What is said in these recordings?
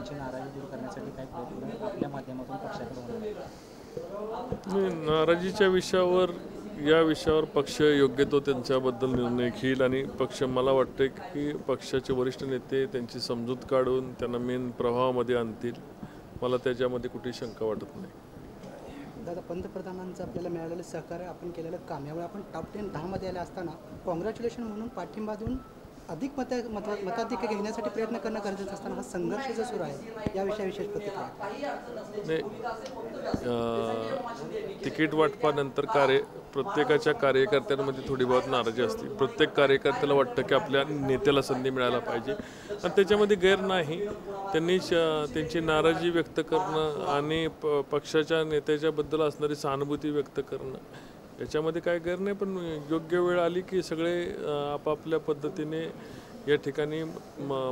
त्यांची नाराजी दूर करण्यासाठी काय प्रयत्न आपल्या माध्यमातून पक्षाकडे होणार? नाही, नाराजीच्या विषयावर या विषयावर पक्ष योग्य तो त्यांच्याबद्दल निर्णय घेईल आणि पक्ष मला वाटते की पक्षाचे वरिष्ठ नेते त्यांची समजूत काढून त्यांना मेन प्रवाहामध्ये आणतील. मला त्याच्यामध्ये कुठेही शंका वाटत नाही. दादा, पंतप्रधानांचं आपल्याला मिळालेलं सहकार्य, आपण केलेलं काम, यामुळे आपण टॉप 10 मध्ये आले असताना कॉंग्रॅच्युलेशन म्हणून पाठिंबा देऊन अधिक मताधिक्य घेण्यासाठी प्रयत्न करणं गरजेचं असताना हा संघर्ष जो सुरू आहे या विषयाविशेष प्रतिक्रिया? नाही, तिकीट वाटपानंतर प्रत्येकाच्या कार्यकर्त्यांमध्ये थोडी बहुत नाराजी असते. प्रत्येक कार्यकर्त्याला वाटतं की आपल्या नेत्याला संधी मिळायला पाहिजे आणि त्याच्यामध्ये गैर नाही. त्यांनी त्यांची नाराजी व्यक्त करणं आणि पक्षाच्या नेत्याच्याबद्दल असणारी सहानुभूती व्यक्त करणं याच्यामध्ये काय गैर नाही. पण योग्य वेळ आली की सगळे आपापल्या पद्धतीने या ठिकाणी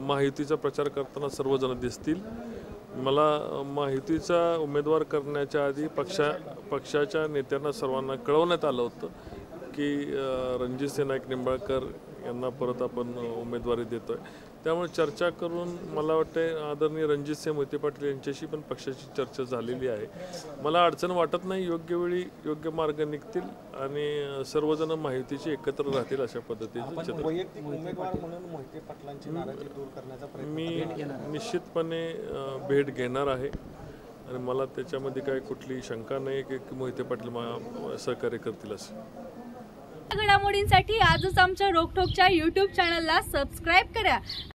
महायुतीचा प्रचार करताना सर्वजण दिसतील. मला महायुतीचा उमेदवार करण्याच्या आधी पक्षाच्या नेत्यांना सर्वांना कळवण्यात आलं होतं की रणजितसिंह नाईक निंबाळकर यांना परत आपण उमेदवारी देतो आहे. त्यामुळे चर्चा करून मला वाटते आदरणीय रणजितसिंह मोहिते पाटील यांच्याशी पण पक्षाची चर्चा झालेली आहे. मला अडचण वाटत नाही. योग्य वेळी योग्य मार्ग निघतील आणि सर्वजण महायुतीचे एकत्र राहतील अशा पद्धतीचं मी निश्चितपणे भेट घेणार आहे आणि मला त्याच्यामध्ये काय कुठली शंका नाही की मोहिते पाटील सहकार्य करतील असं. घडामोडींसाठी आजच आमच्या रोकठोकच्या YouTube चॅनलला सबस्क्राईब करा.